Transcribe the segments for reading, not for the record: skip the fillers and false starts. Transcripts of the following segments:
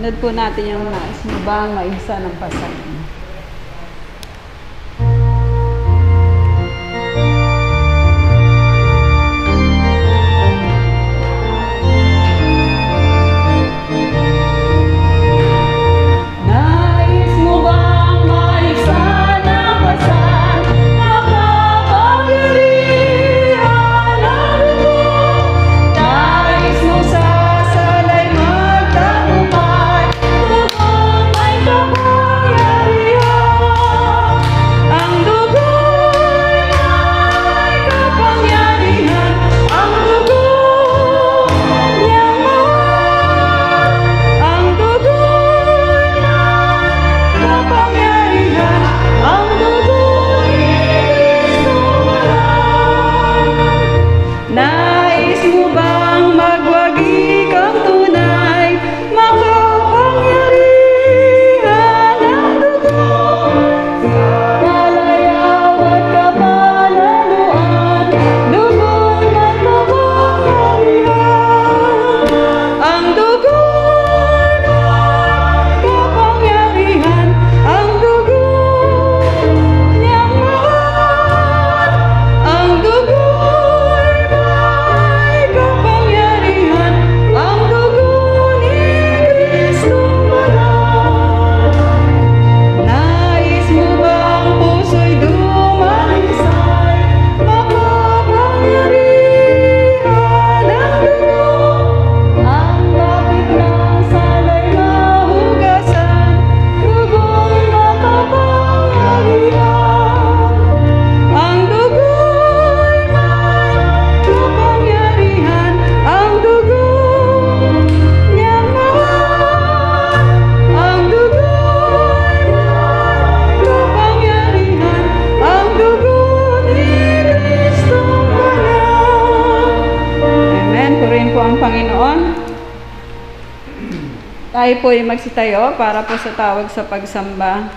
Sunod po natin yung nais mo ba maibsa ng pasal. Tayo po ay magsitayo para po sa tawag sa pagsamba.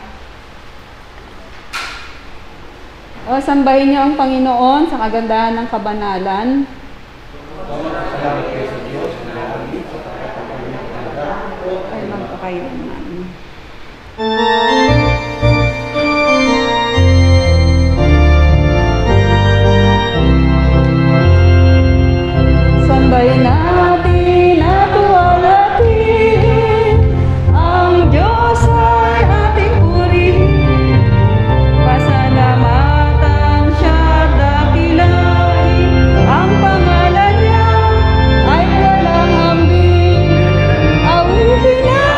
O, sambahin niyo ang Panginoon sa kagandahan ng kabanalan. Ay, magpakayo naman. Sambahin natin at tuwalhatiin ang Diyos ay ating purihin. Pasalamatan siya at dakilain, ang pangalan niya ay walang hambing. Awitin niya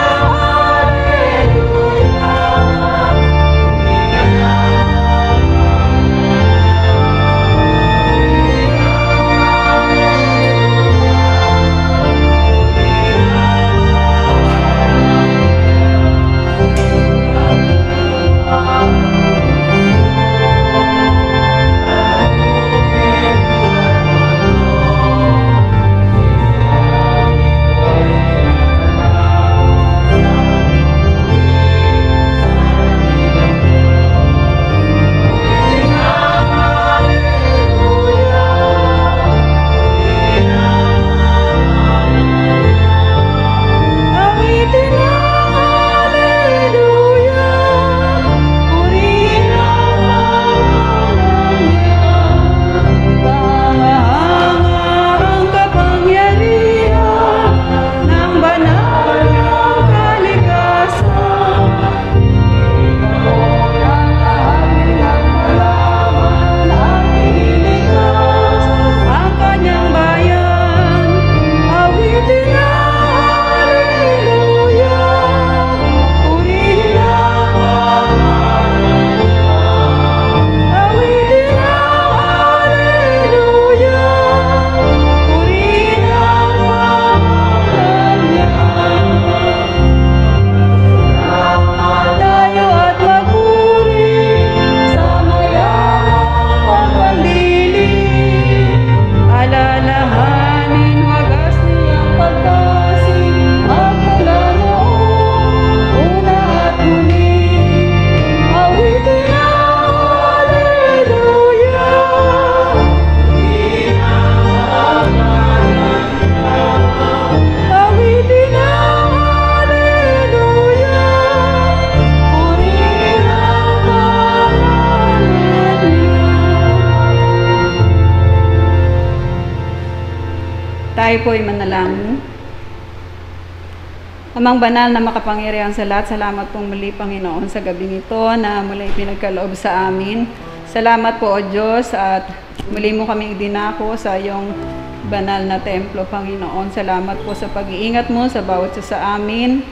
Tayo po ay manalangin. Amang banal na makapangyarihan sa lahat, salamat pong muli, Panginoon, sa gabing ito na muli pinagkaloob sa amin. Salamat po, O Diyos, at muli mo kaming dinako sa iyong banal na templo, Panginoon. Salamat po sa pag-iingat mo sa bawat isa sa amin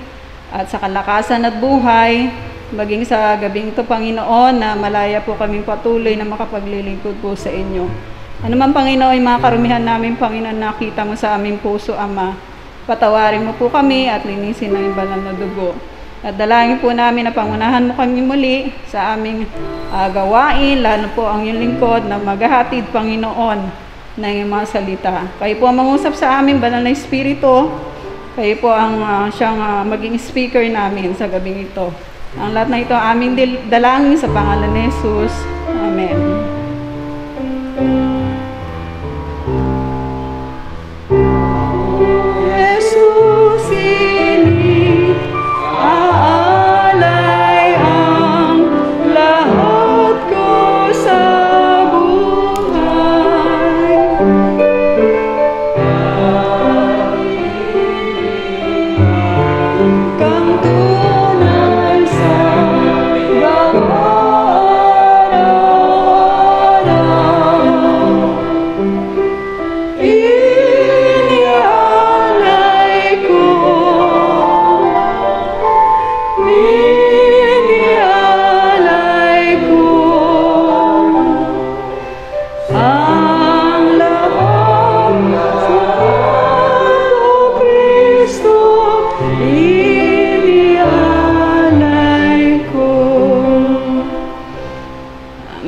at sa kalakasan at buhay. Maging sa gabing ito, Panginoon, na malaya po kaming patuloy na makapaglilingkod po sa inyo. Ano man, Panginoon, yung mga karumihan namin, Panginoon, nakita mo sa aming puso, Ama. Patawarin mo po kami at linisin ng banal na dugo. At dalangin po namin na pangunahan mo kami muli sa aming gawain, lalo po ang iyong lingkod na maghahatid, Panginoon, ng iyong mga salita. Kayo po ang mangusap sa amin, banal na Espiritu. Kayo po ang siyang maging speaker namin sa gabing ito. Ang lahat na ito aming dalangin sa pangalan ni Jesus. Amen.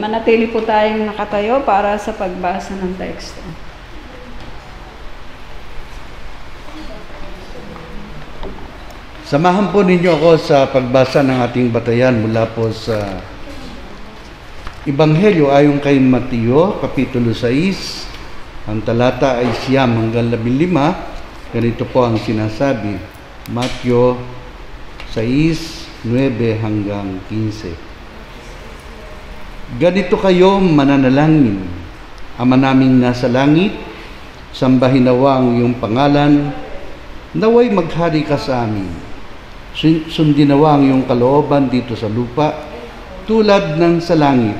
Manatili po tayong nakatayo para sa pagbasa ng teksto. Samahan po ninyo ako sa pagbasa ng ating batayan mula po sa Ebanghelyo ayon kay Mateo, Kapitulo 6. Ang talata ay 9 hanggang 15. Ganito po ang sinasabi. Mateo 6, 9 hanggang 15. Ganito kayo mananalangin. Ama naming nasa langit, sambahin nawa ang iyong pangalan, naway maghari ka sa amin. Sundin nawa ang iyong kalooban dito sa lupa, tulad ng sa langit.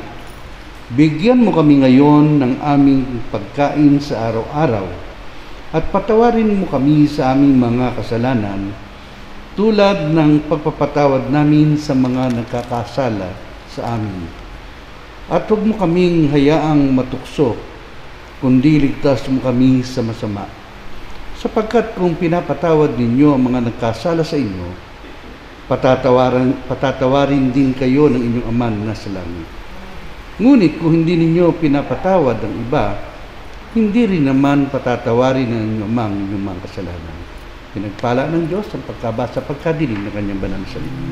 Bigyan mo kami ngayon ng aming pagkain sa araw-araw, at patawarin mo kami sa aming mga kasalanan, tulad ng pagpapatawad namin sa mga nagkakasala sa amin. At huwag mo kaming hayaang matukso, kundi ligtas mo kami sa masama. Sapagkat kung pinapatawad ninyo ang mga nagkasala sa inyo, patatawarin din kayo ng inyong Ama na nasa langit. Ngunit kung hindi ninyo pinapatawad ang iba, hindi rin naman patatawarin ng inyong Ama ang inyong mga kasalanan. Pinagpala ng Diyos ang pagkabasa, pagkadinig ng kanyang banal na salita.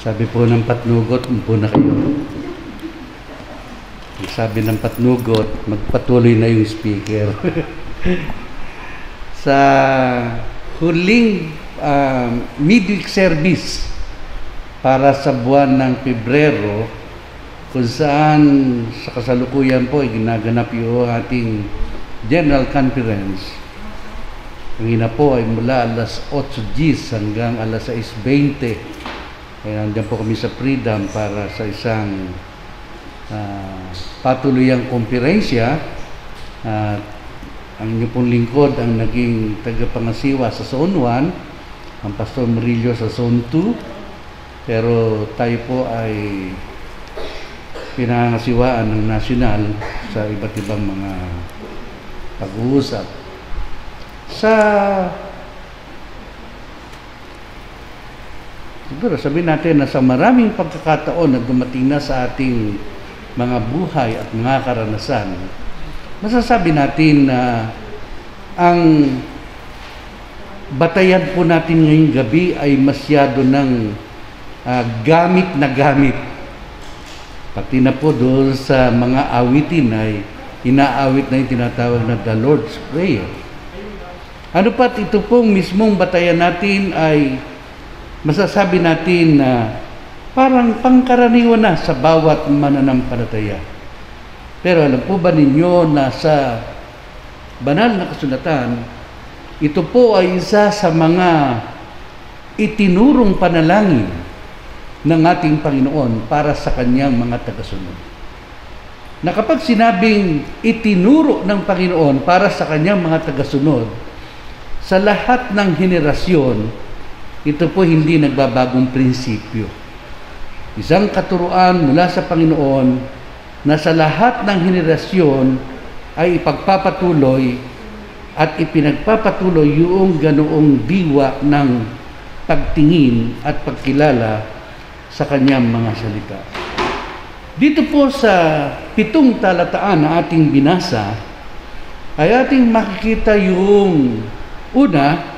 Sabi po ng patnugot, umpo na kayo. Sabi ng patnugot, magpatuloy na yung speaker. Sa huling midweek service para sa buwan ng Pebrero, kung saan sa kasalukuyan po ay ginaganap yung ating General Conference. Ang ina po ay mula alas 8:10 hanggang alas 6:20. Kaya nandiyan po kami sa Freedom para sa isang patuluyang komperensya. Ang inyong pong lingkod ang naging tagapangasiwa sa Zone 1, ang Pastor Murillo sa Zone 2, pero tayo po ay pinangasiwaan ng nasyonal sa iba't ibang mga pag-uusap. sa siguro sabihin natin na sa maraming pagkakataon na dumating na sa ating mga buhay at mga karanasan, masasabi natin na ang batayan po natin ngayong gabi ay masyado ng gamit na gamit. Pati na po doon sa mga awitin ay inaawit na yung tinatawag na the Lord's Prayer. Ano pat ito pong mismong batayan natin ay masasabi natin na parang pangkaraniwan na sa bawat mananampalataya. Pero alam po ba ninyo na sa banal na kasulatan, ito po ay isa sa mga itinurong panalangin ng ating Panginoon para sa kanyang mga tagasunod. Na kapag sinabing itinuro ng Panginoon para sa kanyang mga tagasunod, sa lahat ng henerasyon, ito po hindi nagbabagong prinsipyo. Isang katuruan mula sa Panginoon na sa lahat ng henerasyon ay ipagpapatuloy at ipinagpapatuloy yung ganoong diwa ng pagtingin at pagkilala sa kanyang mga salita. Dito po sa 7 talataan na ating binasa, ay ating makikita yung una,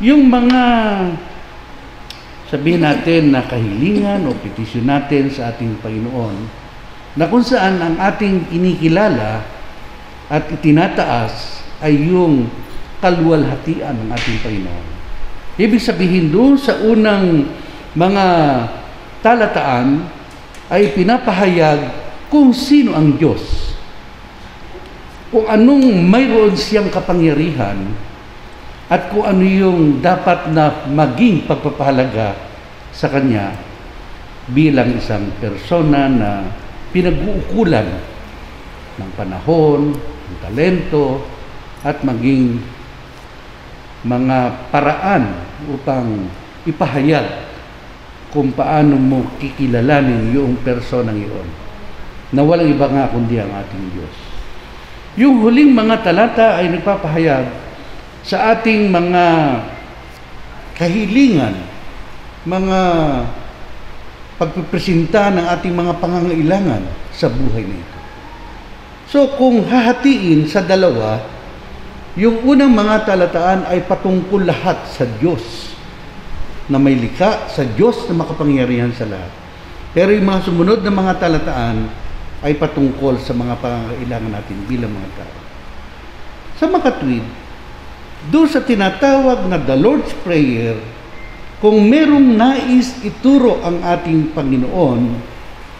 yung mga sabihin natin na kahilingan o petisyon natin sa ating Panginoon, na kung saan ang ating kinikilala at itinataas ay yung kaluwalhatian ng ating Panginoon. Ibig sabihin doon sa unang mga talataan ay pinapahayag kung sino ang Diyos, kung anong mayroon siyang kapangyarihan, at kung ano yung dapat na maging pagpapahalaga sa Kanya bilang isang persona na pinag-uukulan ng panahon, ng talento, at maging mga paraan upang ipahayag kung paano mo kikilalanin yung personang iyon, na walang iba nga kundi ang ating Diyos. Yung huling mga talata ay nagpapahayag sa ating mga kahilingan, mga pagpipresenta ng ating mga pangangailangan sa buhay na ito. So kung hahatiin sa dalawa, yung unang mga talataan ay patungkol lahat sa Diyos na may likha, sa Diyos na makapangyarihan sa lahat. Pero yung mga sumunod na mga talataan ay patungkol sa mga pangangailangan natin bilang mga tao. Sa makatwid, doon sa tinatawag na the Lord's Prayer, kung merong nais ituro ang ating Panginoon,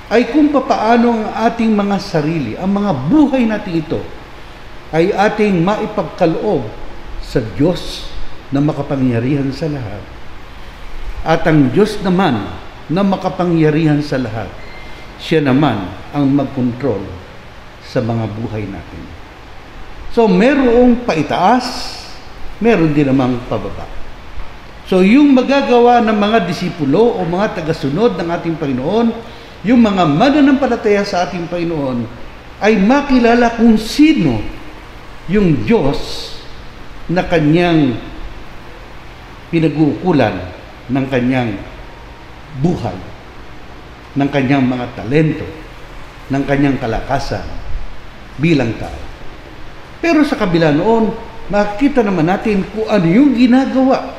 ay kung papaano ang ating mga sarili, ang mga buhay natin ito, ay ating maipagkaloob sa Diyos na makapangyarihan sa lahat. At ang Diyos naman na makapangyarihan sa lahat, siya naman ang magkontrol sa mga buhay natin. So, merong paitaas, meron din namang pababa. So, yung magagawa ng mga disipulo o mga tagasunod ng ating Panginoon, yung mga mananampalataya sa ating Panginoon, ay makilala kung sino yung Diyos na kanyang pinag-uukulan ng kanyang buhay, ng kanyang mga talento, ng kanyang kalakasan bilang tao. Pero sa kabila noon, makikita naman natin kung ano yung ginagawa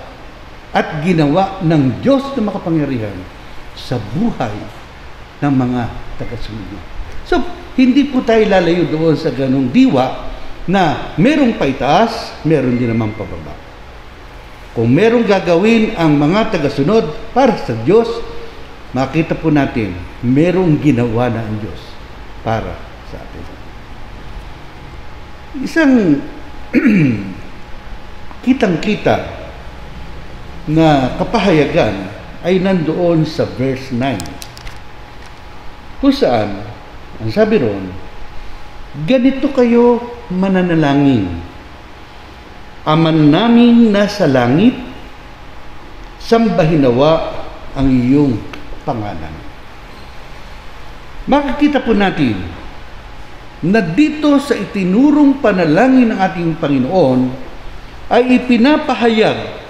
at ginawa ng Diyos na makapangyarihan sa buhay ng mga tagasunod. So, hindi po tayo lalayo doon sa ganong diwa na merong paitaas, meron din naman pababa. Kung merong gagawin ang mga tagasunod para sa Diyos, makita po natin merong ginawa na ang Diyos para sa atin. Isang kitang-kita na kapahayagan ay nandoon sa verse 9. Kung saan, ang sabi ron, ganito kayo mananalangin. Ama naming nasa langit, sambahin nawa ang iyong pangalan. Makikita po natin na dito sa itinurong panalangin ng ating Panginoon ay ipinapahayag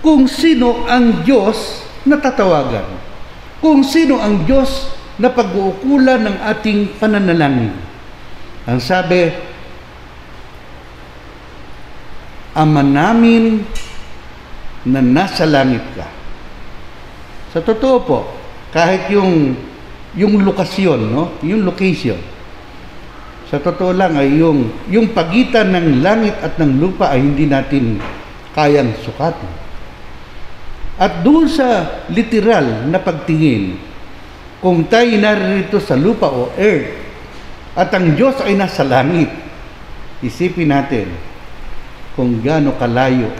kung sino ang Diyos na tatawagan, kung sino ang Diyos na pag-uukulan ng ating pananalangin. Ang sabi, Ama namin na nasa langit ka. Sa totoo po, kahit yung lokasyon, no? Yung location, sa totoo lang ay yung pagitan ng langit at ng lupa ay hindi natin kayang sukatin. At doon sa literal na pagtingin, kung tayo naririto sa lupa o earth, at ang Diyos ay nasa langit, isipin natin kung gaano kalayo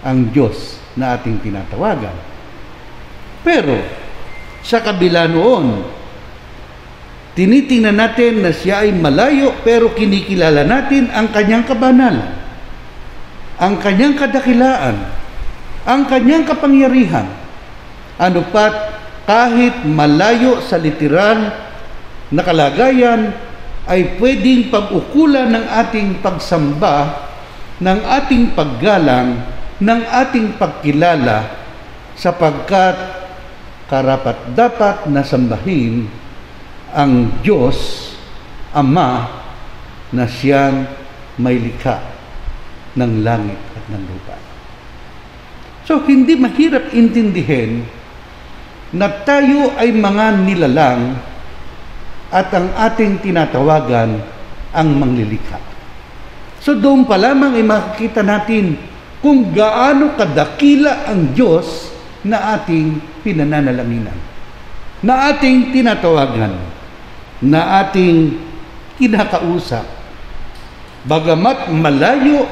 ang Diyos na ating tinatawagan. Pero, sa kabila noon, tinitingnan natin na siya ay malayo pero kinikilala natin ang kanyang kabanalan, ang kanyang kadakilaan, ang kanyang kapangyarihan. Ano pat, kahit malayo sa literal na kalagayan, ay pwedeng pag-ukulan ng ating pagsamba, ng ating paggalang, ng ating pagkilala, sapagkat karapat-dapat na sambahin ang Diyos, Ama, na siyang may likha ng langit at ng lupa. So, hindi mahirap intindihin na tayo ay mga nilalang at ang ating tinatawagan ang manglilikha. So, doon pa lamang ay makikita natin kung gaano kadakila ang Diyos na ating pinananalanginan, na ating tinatawagan, na ating kinakausap. Bagamat malayo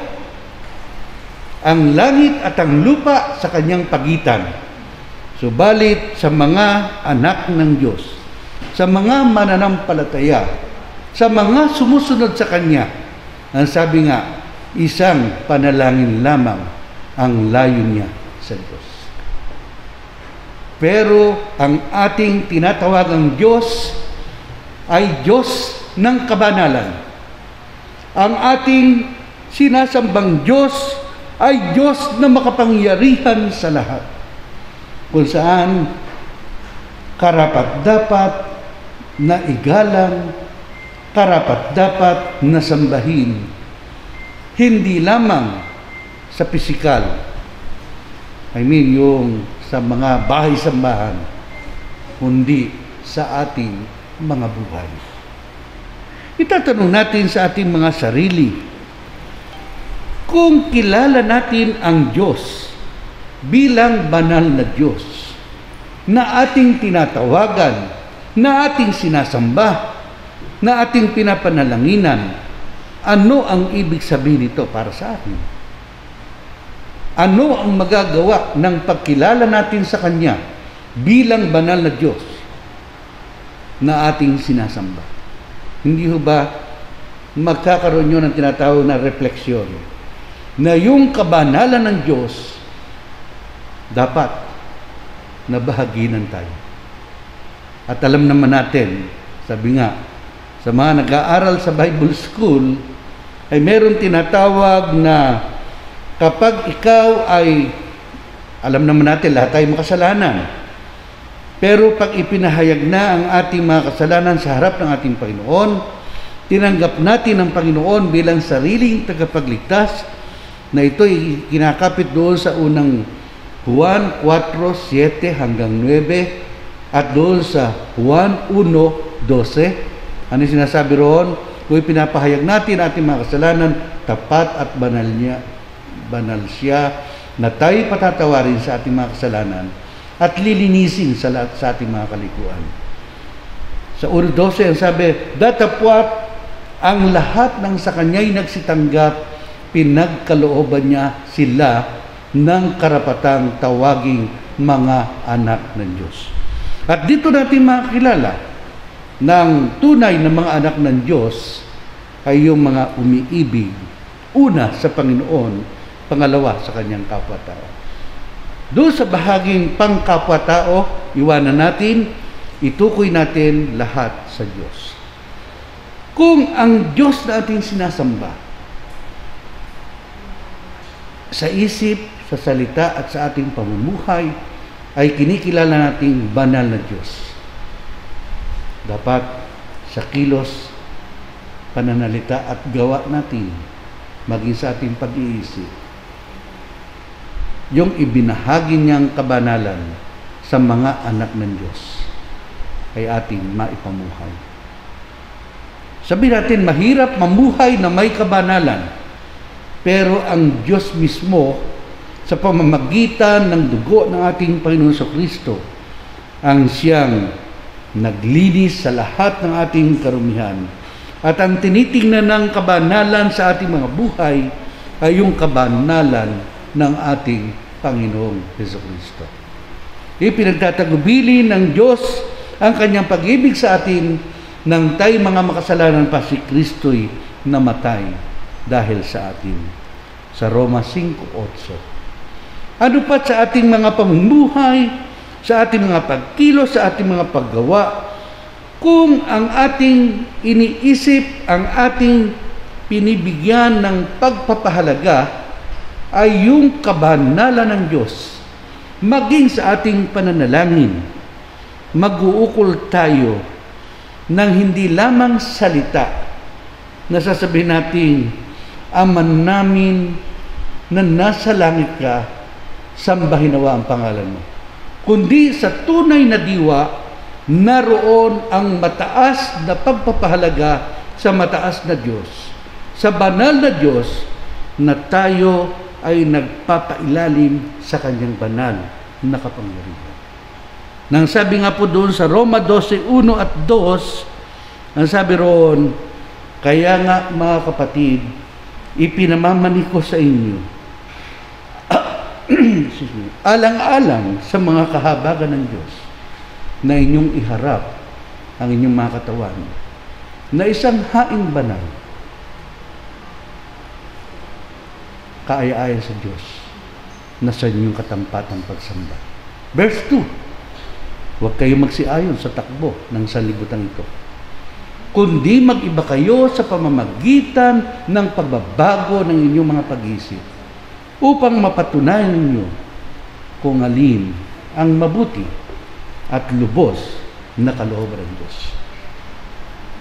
ang langit at ang lupa sa kanyang pagitan, subalit sa mga anak ng Diyos, sa mga mananampalataya, sa mga sumusunod sa Kanya, ang sabi nga, isang panalangin lamang ang layo niya sa Diyos. Pero ang ating tinatawagang Diyos ay Diyos ng kabanalan. Ang ating sinasambang Diyos ay Diyos na makapangyarihan sa lahat, kung saan karapat-dapat na igalang, karapat-dapat na sambahin, hindi lamang sa pisikal, yung sa mga bahay-sambahan, kundi sa ating mga buhay. Itatanong natin sa ating mga sarili, kung kilala natin ang Diyos bilang banal na Diyos na ating tinatawagan, na ating sinasamba, na ating pinapanalanginan, ano ang ibig sabihin nito para sa atin? Ano ang magagawa ng pagkilala natin sa Kanya bilang banal na Diyos na ating sinasamba? Hindi ho ba magkakaroon nyo ng tinatawag na refleksyon na yung kabanalan ng Diyos dapat nabahaginan tayo? At alam naman natin, sabi nga, sa mga nag-aaral sa Bible School, ay meron tinatawag na kapag ikaw ay, alam naman natin, lahat tayo makasalanan. Pero pag ipinahayag na ang ating mga kasalanan sa harap ng ating Panginoon, tinanggap natin ang Panginoon bilang sariling tagapagligtas, na ito ay kinakapit doon sa unang Juan 4:7 hanggang 9, at doon sa Juan 1:12. Ano sinasabi roon? Kung pinapahayag natin ating mga kasalanan, tapat at banal siya na tayo patatawarin sa ating mga kasalanan at lilinisin sa ating mga kalikuan. Sa 1:12 ang sabi, datapwat ang lahat ng sa kanya'y nagsitanggap, pinagkalooban niya sila ng karapatang tawaging mga anak ng Diyos. At dito natin makakilala ng tunay na mga anak ng Diyos ay yung mga umiibig, una sa Panginoon, pangalawa sa kanyang kapwa-tao. Doon sa bahaging pangkapwa-tao, iwanan natin, itukoy natin lahat sa Diyos. Kung ang Diyos na ating sinasamba sa isip, sa salita at sa ating pamumuhay ay kinikilala nating banal na Diyos. Dapat sa kilos, pananalita at gawa natin, maging sa ating pag-iisip, yung ibinahagi niyang kabanalan sa mga anak ng Diyos ay ating maipamuhay. Sabihin natin, mahirap mamuhay na may kabanalan, pero ang Diyos mismo, sa pamamagitan ng dugo ng ating Panginoon Kristo, ang siyang naglinis sa lahat ng ating karumihan. At ang tinitingnan ng kabanalan sa ating mga buhay ay yung kabanalan ng ating Panginoong Kristo. Ipinagtatagubili ng Diyos ang kanyang pag-ibig sa atin nang tayo mga makasalanan pa si Kristo'y namatay dahil sa atin. Sa Roma 5:8. Ano pa sa ating mga pamumuhay, sa ating mga pagkilos, sa ating mga paggawa, kung ang ating iniisip, ang ating pinibigyan ng pagpapahalaga ay yung kabanalan ng Diyos, maging sa ating pananalangin, mag-uukol tayo ng hindi lamang salita na sasabihin natin, Ama namin na nasa langit ka, sambahin nawa ang pangalan mo. Kundi sa tunay na diwa, naroon ang mataas na pagpapahalaga sa mataas na Diyos, sa banal na Diyos na tayo ay nagpapailalim sa kanyang banal na kapangyarihan. Nang sabi nga po doon sa Roma 12:1 at 2, ang sabi roon, kaya nga mga kapatid, ipinamamani ko sa inyo, alang-alang sa mga kahabagan ng Diyos, na inyong iharap ang inyong mga katawan na isang haing banal, kaaya-aya sa Diyos na sa inyong katampatang pagsamba. Verse 2, huwag kayo magsiayon sa takbo ng sanlibutan ito, kundi mag-iba kayo sa pamamagitan ng pagbabago ng inyong mga pag-isip, upang mapatunayan ninyo kung alin ang mabuti at lubos na kalooban ng Diyos.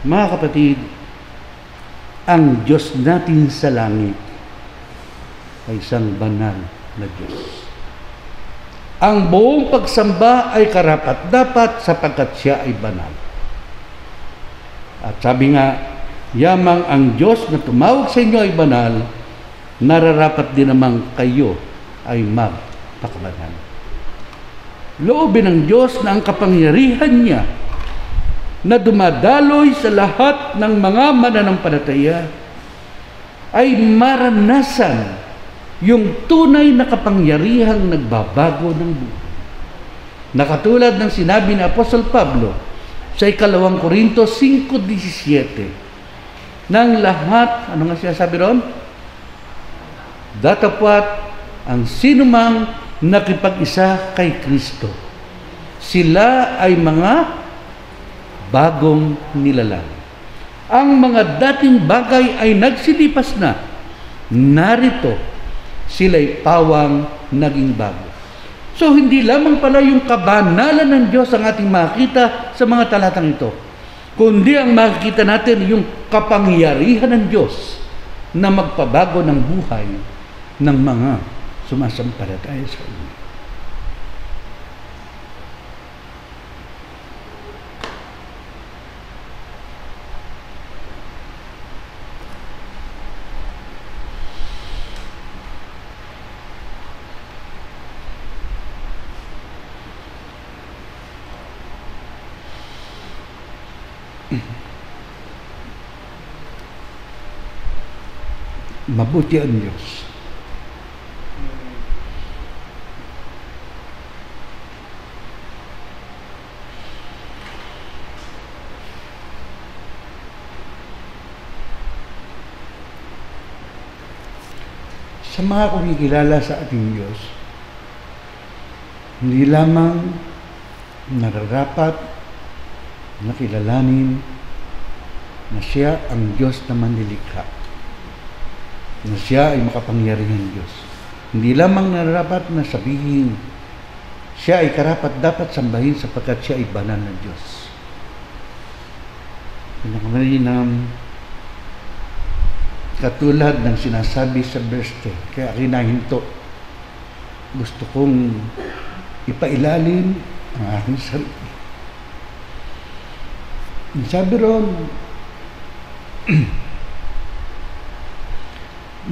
Mga kapatid, ang Diyos natin sa langit ay isang banal na Diyos. Ang buong pagsamba ay karapat-dapat sapagkat siya ay banal. At sabi nga, yamang ang Diyos na tumawag sa inyo ay banal, nararapat din namang kayo ay magpakabanal. Loobin ng Diyos na ang kapangyarihan niya na dumadaloy sa lahat ng mga mananampalataya ay maranasan yung tunay na kapangyarihang nagbabago ng buhay. Nakatulad ng sinabi ni Apostol Pablo sa 2 Korintos 5:17, ng lahat, ano nga siya sabi ron? Datapwat ang sinumang nakipag-isa kay Kristo, sila ay mga bagong nilalang. Ang mga dating bagay ay nagsilipas na, narito sila'y pawang naging bago. So hindi lamang pala yung kabanalan ng Diyos ang ating makikita sa mga talatang ito, kundi ang makikita natin yung kapangyarihan ng Diyos na magpabago ng buhay ng mga sumasampalataya sa Kanya. Mabuti ang Diyos. Sa mga kumikilala sa ating Diyos, hindi lamang nararapat na kilalanin na siya ang Diyos na manlilikha, na siya ay makapangyarihang Diyos, Hindi lamang nararapat na sabihin, siya ay karapat-dapat sambahin sapagkat siya ay banal na Diyos. Pinakamalinam, katulad ng sinasabi sa verse 10, kaya kinahinto, gusto kong ipailalim ang aking sarili. Sabi ron,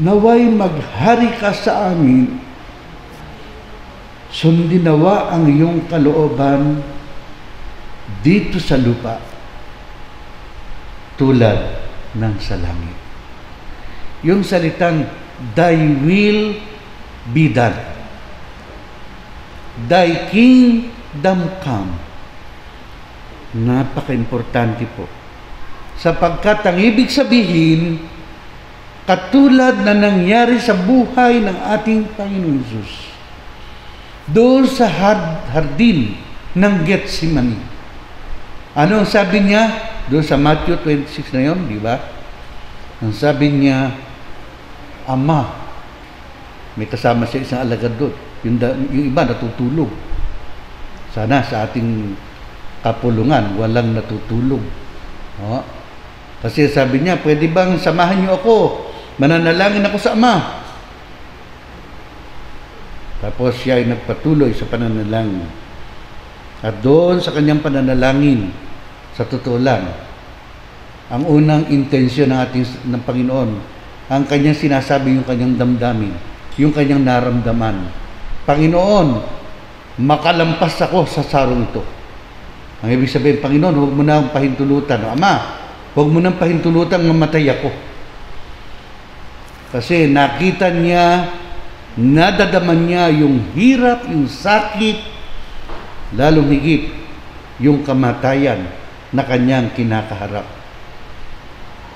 naway maghari ka sa amin, sundin nawa ang iyong kalooban dito sa lupa tulad ng sa langit. Yung salitang thy will be done, thy kingdom come, napaka-importante po. Sapagkat ang ibig sabihin, katulad na nangyari sa buhay ng ating Panginoon Jesus, doon sa hardin ng Getsemani. Ano ang sabi niya? Doon sa Matthew 26 na yun, di ba? Ang sabi niya, Ama, may kasama siya isang alagad doon. Yung iba natutulog. Sana sa ating kapulungan, walang natutulog. O? Kasi sabi niya, pwede bang samahan niyo ako? Mananalangin ako sa Ama. Tapos siya ay nagpatuloy sa pananalangin. At doon sa kanyang pananalangin, sa totoo lang, ang unang intensyon ng Panginoon, ang kanyang sinasabi, yung kanyang damdamin, yung kanyang naramdaman. Panginoon, makalampas ako sa sarong ito. Ang ibig sabihin, Panginoon, huwag mo na akong pahintulutan. Ama, huwag mo nang pahintulutan, mamatay ako. Kasi nakita niya, nadadaman niya yung hirap, yung sakit, lalong higit yung kamatayan na kanyang kinakaharap.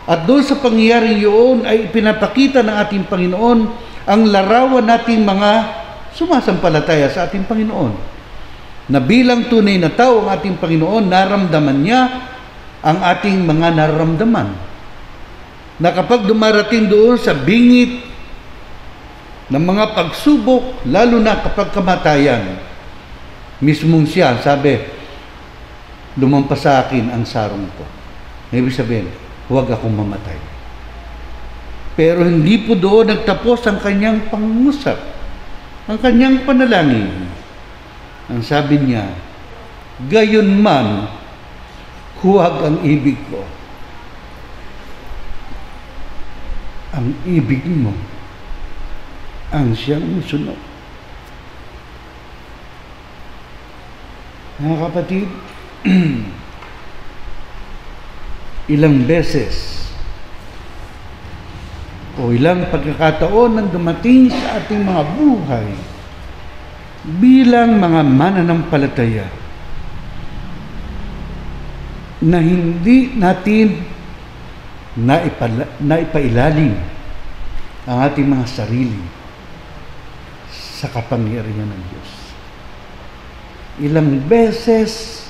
At doon sa pangyayaring yun ay ipinapakita ng ating Panginoon ang larawan nating mga sumasampalataya sa ating Panginoon. Na bilang tunay na tao ang ating Panginoon, naramdaman niya ang ating mga nararamdaman. Na kapag dumarating doon sa bingit ng mga pagsubok, lalo na kapag kamatayan, mismong siya, sabi, lumampas sa akin ang sarong ko. Ibig sabihin, huwag akong mamatay. Pero hindi po doon nagtapos ang kanyang pangungusap, ang kanyang panalangin. Ang sabi niya, gayon man, huwag ang ibig ko. Ang ibig mo, ang siyang musunod. Mga kapatid, ilang beses o ilang pagkakataon nang dumating sa ating mga buhay bilang mga mananampalataya na hindi natin naipailalim ang ating mga sarili sa kapangyarihan ng Diyos. Ilang beses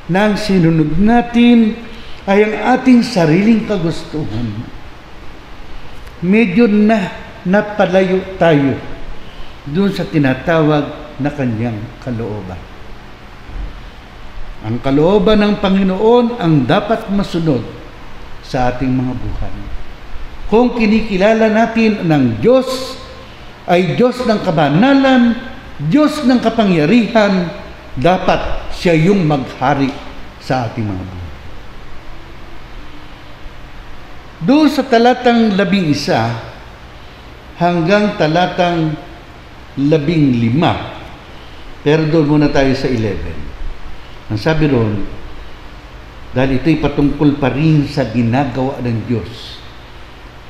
nang sinunod natin ay ang ating sariling kagustuhan. Medyo napalayo tayo doon sa tinatawag na kanyang kalooban. Ang kalooban ng Panginoon ang dapat masunod sa ating mga buhay. Kung kinikilala natin ng Diyos ay Diyos ng kabanalan, Diyos ng kapangyarihan, dapat siya yung maghari sa ating mga buhay. Doon sa talatang 11 hanggang talatang 15, pero doon muna tayo sa 11. Ang sabi doon, dahil ito'y patungkol pa rin sa ginagawa ng Diyos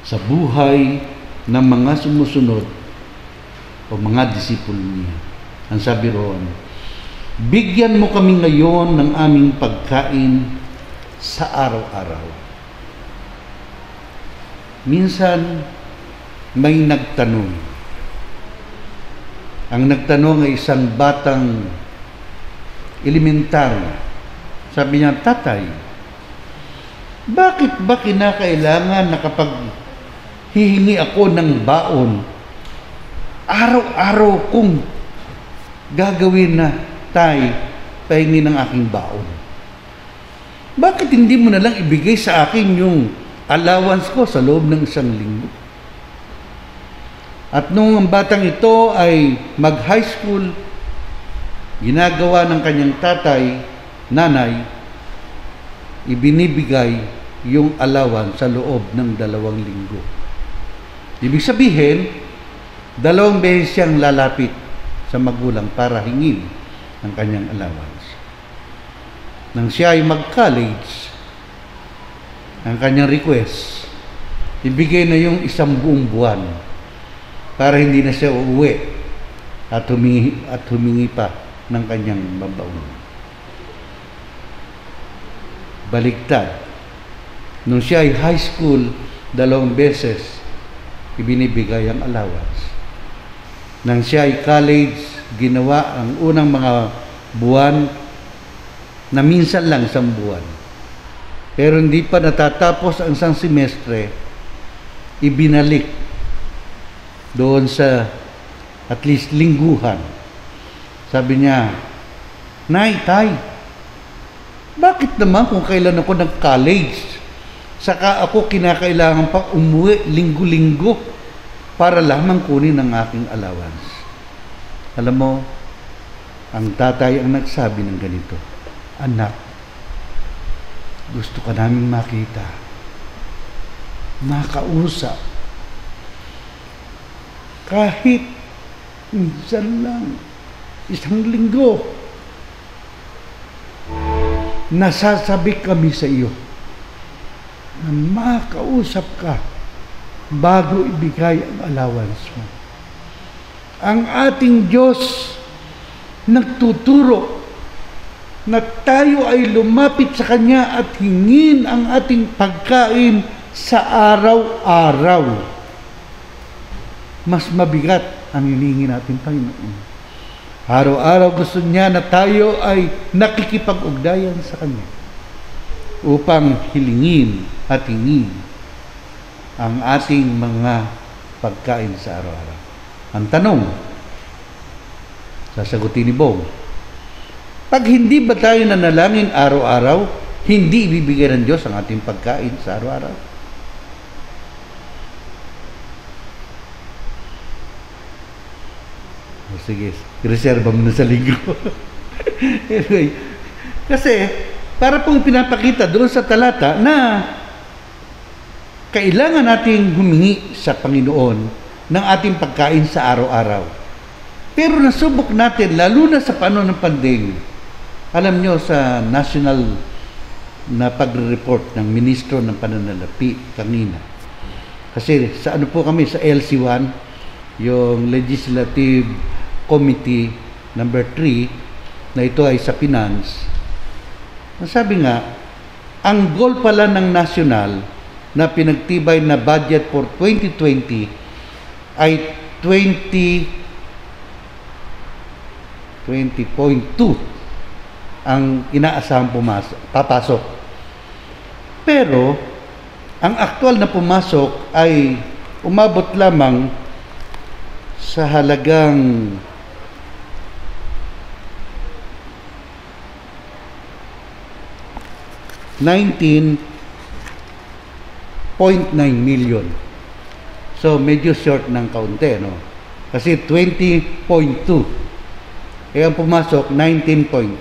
sa buhay ng mga sumusunod o mga disipulo niya. Ang sabi roon, bigyan mo kami ngayon ng aming pagkain sa araw-araw. Minsan, may nagtanong. Ang nagtanong ay isang batang elementarya. Sabi niya, Tatay, bakit ba kinakailangan na kapag hihingi ako ng baon araw-araw kong gagawin na, Tay, pahingi ng aking baon. Bakit hindi mo na lang ibigay sa akin yung allowance ko sa loob ng 1 linggo? At nung ang batang ito ay mag-high school, ginagawa ng kanyang tatay, nanay, ibinibigay yung allowance sa loob ng 2 linggo. Ibig sabihin, 2 beses siyang lalapit sa magulang para hingin ang kanyang allowance. Nang siya ay mag-college, ang kanyang request, ibigay na yung 1 buong buwan para hindi na siya uuwi at humingi pa ng kanyang babaon. Baliktad. Nung siya ay high school, 2 beses ibinibigay ang allowance. Nang siya ay college, ginawa ang unang mga buwan na minsan lang 1 buwan. Pero hindi pa natatapos ang 1 semestre, ibinalik doon sa at least lingguhan. Sabi niya, Nay, Tay, bakit naman kung kailan ako nag-college, saka ako kinakailangan pa umuwi linggo-linggo para lamang kunin ang aking allowance? Alam mo, ang tatay ang nagsabi ng ganito, Anak, gusto ka namin makita, makausap, kahit minsan lang, 1 linggo, nasasabi kami sa iyo na makausap ka bago ibigay ang allowance mo. Ang ating Diyos nagtuturo na tayo ay lumapit sa Kanya at hingin ang ating pagkain sa araw-araw. Mas mabigat ang hinihingi natin, Panginoon. Araw-araw gusto niya na tayo ay nakikipag-ugnayan sa Kanya upang hilingin at hingin ang ating mga pagkain sa araw-araw. Ang tanong, sasagutin ni Bong, pag hindi ba tayo nanalangin araw-araw, hindi ibibigay ng Diyos ang ating pagkain sa araw-araw? Sige, reserva mo na sa linggo. Anyway, kasi para pong pinapakita doon sa talata na kailangan nating humingi sa Panginoon ng ating pagkain sa araw-araw. Pero nasubok natin, lalo na sa panahon ng pandemya. Alam nyo, sa national na pagre-report ng Ministro ng Pananalapi kanina. Kasi sa ano po kami, sa LC1, yung Legislative Committee number 3, na ito ay sa Finance. Sabi nga, ang goal pala ng national na pinagtibay na budget for 2020 ay 20.2 ang inaasahang papasok. Pero, ang aktual na pumasok ay umabot lamang sa halagang $19.9 million. So, medyo short ng kaunti, no? Kasi 20.2. Kaya ang pumasok, 19.9.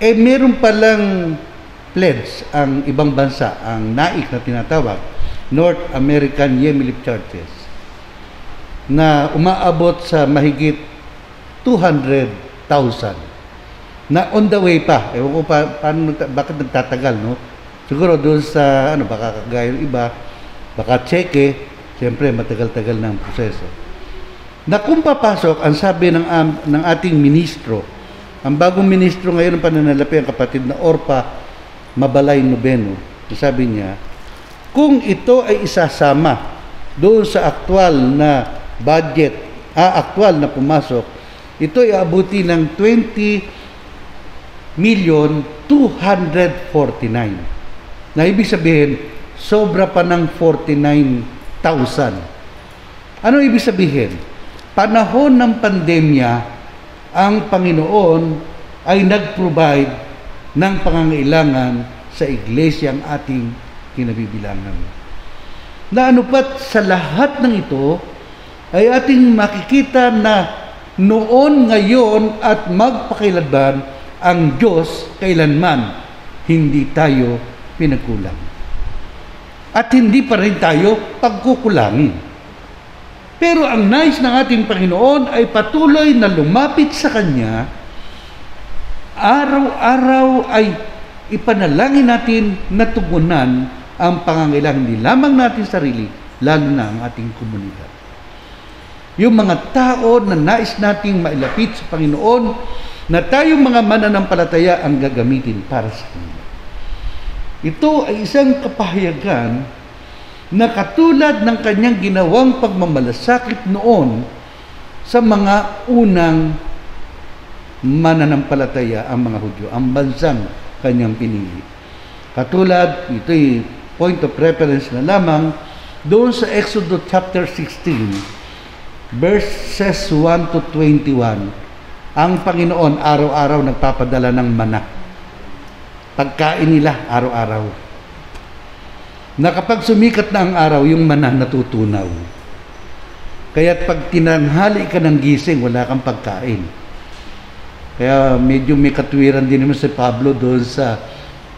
Meron palang pledge ang ibang bansa, ang NAIC na tinatawag, North American Yemlip Churches, na umaabot sa mahigit 200,000 na on the way pa. Ewan ko bakit nagtatagal, no? Siguro doon sa, baka kagaya ng iba, baka Czech, siyempre matagal-tagal na ang proseso. Na kung papasok, ang sabi ng ating ministro, ang bagong ministro ngayon ng Pananalapi, ang kapatid na Orpa Mabalay Nobeno, sabi niya, kung ito ay isasama doon sa aktual na budget, aktual na pumasok, ito ay abuti ng 20,249,000. Na ibig sabihin, sobra pa ng 49,000 Ano ibig sabihin? Panahon ng pandemya, ang Panginoon ay nag-provide ng pangangailangan sa iglesia ang ating kinabibilangan. Na anupat sa lahat ng ito, ay ating makikita na noon, ngayon, at magpakailanman, ang Diyos kailanman hindi tayo pinagkulang. At hindi pa rin tayo pagkukulangin. Pero ang nais ng ating Panginoon ay patuloy na lumapit sa Kanya. Araw-araw ay ipanalangin natin na tugunan ang pangangailangan hindi lamang natin sarili, lalo na ang ating komunidad. Yung mga tao na nais nating mailapit sa Panginoon, na tayong mga mananampalataya ang gagamitin para sa Kanya. Ito ay isang kapahayagan na katulad ng Kanyang ginawang pagmamalasakit noon sa mga unang mananampalataya, ang mga Hudyo, ang bansang Kanyang pinili. Katulad, ito'y point of reference na lamang doon sa Exodus chapter 16, verses 1 to 21. Ang Panginoon araw-araw nagpapadala ng mana. Pagkain nila araw-araw. Na kapag sumikat na ang araw, yung mana natutunaw. Kaya't pag tinanghali ka ng gising, wala kang pagkain. Kaya medyo may katwiran din naman si Pablo doon sa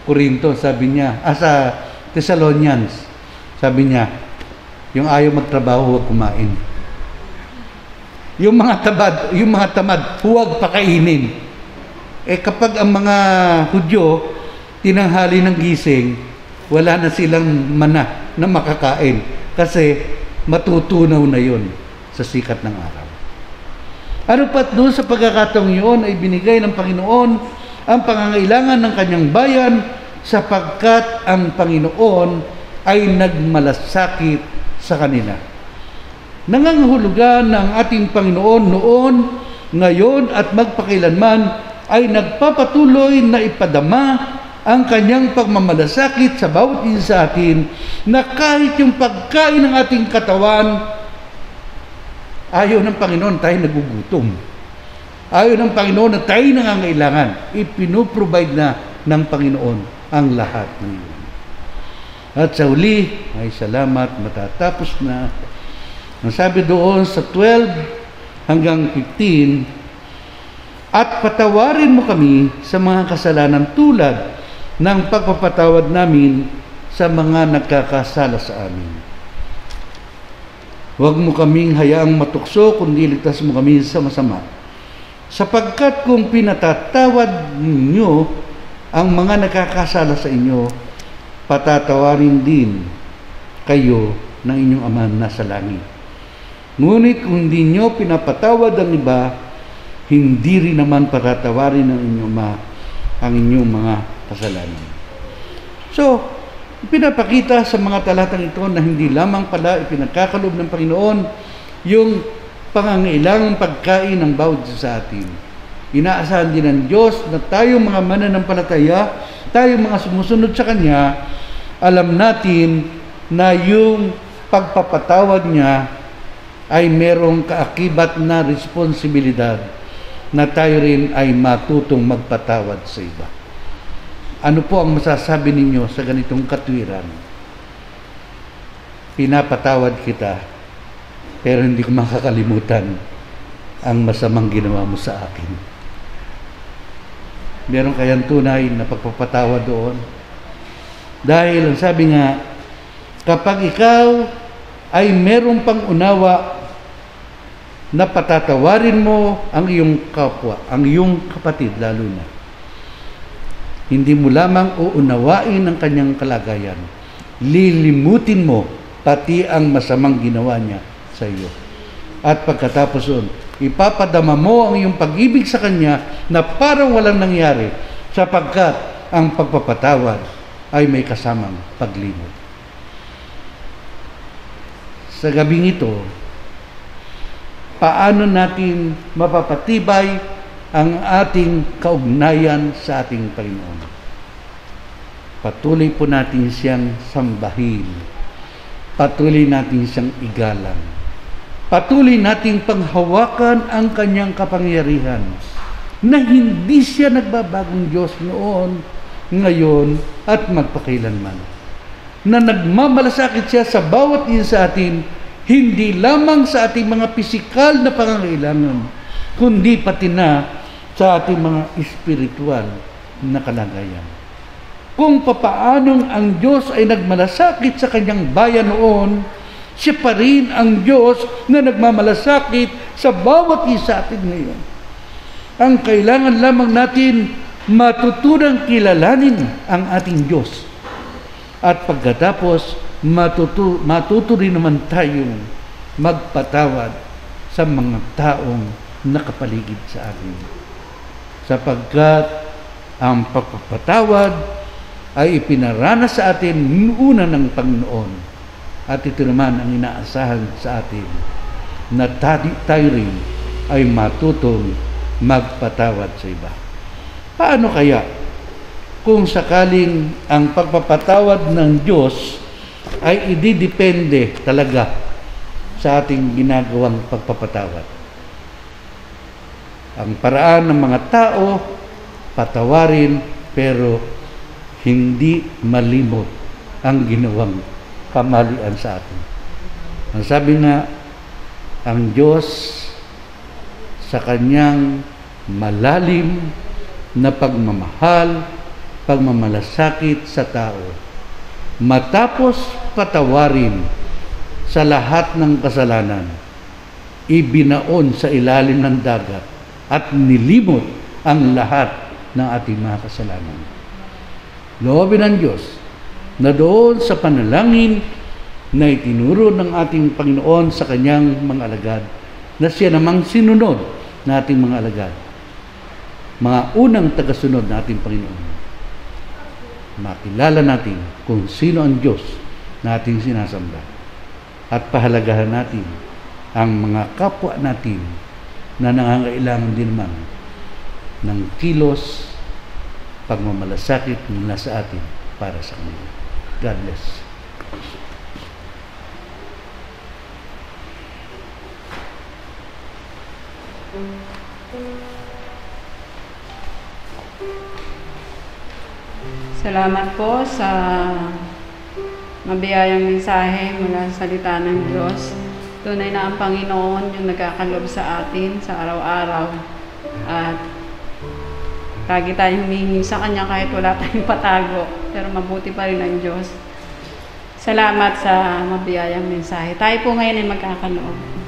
Corinto, sabi niya, sa Thessalonians, sabi niya, yung ayaw magtrabaho, huwag kumain. Yung mga tamad, huwag pakainin. Kapag ang mga Hudyo tinanghali ng gising, wala na silang mana na makakain kasi matutunaw na yon sa sikat ng araw. Ano pat doon sa pagkakataong yun ay binigay ng Panginoon ang pangangailangan ng Kanyang bayan sapagkat ang Panginoon ay nagmalasakit sa kanila. Nangangahulugan ng ating Panginoon noon, ngayon at magpakailanman ay nagpapatuloy na ipadama ang Kanyang pagmamalasakit sa bawat isa sa atin, na kahit yung pagkain ng ating katawan, ayaw ng Panginoon tayo nagugutom. Ayaw ng Panginoon na tayo nangangailangan. Ipinoprovide na ng Panginoon ang lahat ng iyon. At sa huli, ay salamat, matatapos na. Ang sabi doon sa 12 hanggang 15, at patawarin mo kami sa mga kasalanan tulad ng pagpapatawad namin sa mga nagkakasala sa amin. Huwag mo kaming hayaang matukso, kundi ligtas mo kami sa masama. Sapagkat kung pinatatawad ninyo ang mga nagkakasala sa inyo, patatawarin din kayo ng inyong Ama na sa langit. Ngunit kung hindi nyo pinapatawad ang iba, hindi rin naman patatawarin ng inyong Ama ang inyong mga kasalanan. So, pinapakita sa mga talatang ito na hindi lamang pala ipinagkakalob ng Panginoon yung pangangailangang pagkain ng bawat isa sa atin. Inaasahan din ng Diyos na tayong mga mananampalataya, tayong mga sumusunod sa Kanya, alam natin na yung pagpapatawad niya ay merong kaakibat na responsibilidad na tayo rin ay matutong magpatawad sa iba. Ano po ang masasabi ninyo sa ganitong katwiran? Pinapatawad kita, pero hindi ko makakalimutan ang masamang ginawa mo sa akin. Meron kayang tunay na pagpapatawad doon? Dahil ang sabi nga, kapag ikaw ay merong pang-unawa na patatawarin mo ang iyong kapwa, ang iyong kapatid lalo na, hindi mo lamang uunawain ang kanyang kalagayan, lilimutin mo pati ang masamang ginawa niya sa iyo. At pagkatapos nun, ipapadama mo ang iyong pag-ibig sa kanya na parang walang nangyari, sapagkat ang pagpapatawad ay may kasamang paglimot. Sa gabing ito, paano natin mapapatibay ang ating kaugnayan sa ating Panginoon? Patuloy po natin siyang sambahin. Patuloy natin siyang igalang. Patuloy nating panghawakan ang kanyang kapangyarihan na hindi siya nagbabagong Diyos noon, ngayon, at magpakailanman. Na nagmamalasakit siya sa bawat isa sa atin, hindi lamang sa ating mga pisikal na pangangailangan, kundi pati na sa ating mga espiritual na kalagayan. Kung papaanong ang Diyos ay nagmalasakit sa kanyang bayan noon, siya pa rin ang Diyos na nagmamalasakit sa bawat isa atin ngayon. Ang kailangan lamang natin matutunang kilalanin ang ating Diyos. At pagkatapos, matuto rin naman tayong magpatawad sa mga taong nakapaligid sa atin. Sapagkat ang pagpapatawad ay ipinaranas sa atin una ng Panginoon. At ito naman ang inaasahan sa atin na tayo rin ay matutong magpatawad sa iba. Paano kaya kung sakaling ang pagpapatawad ng Diyos ay ididepende talaga sa ating ginagawang pagpapatawad? Ang paraan ng mga tao, patawarin pero hindi malimot ang ginawang kamalian sa atin. Ang sabi nga, ang Diyos sa kanyang malalim na pagmamahal, pagmamalasakit sa tao, matapos patawarin sa lahat ng kasalanan, ibinaon sa ilalim ng dagat at nilimot ang lahat ng ating mga kasalanan. Loobin ng Diyos na doon sa panalangin na itinuro ng ating Panginoon sa kanyang mga alagad, na siya namang sinunod na ating mga alagad, mga unang tagasunod na ating Panginoon, makilala natin kung sino ang Diyos na ating sinasamba at pahalagahan natin ang mga kapwa natin na nangangailangan din naman ng kilos, pagmamalasakit mula sa atin para sa kanila. God bless. Salamat po sa mabiyayang mensahe mula sa salita ng Diyos. Tunay na ang Panginoon yung nagkakalob sa atin sa araw-araw. At lagi tayong humingi sa Kanya kahit wala tayong patago. Pero mabuti pa rin ang Diyos. Salamat sa mabiyayang mensahe. Tayo po ngayon ay magkakaloob.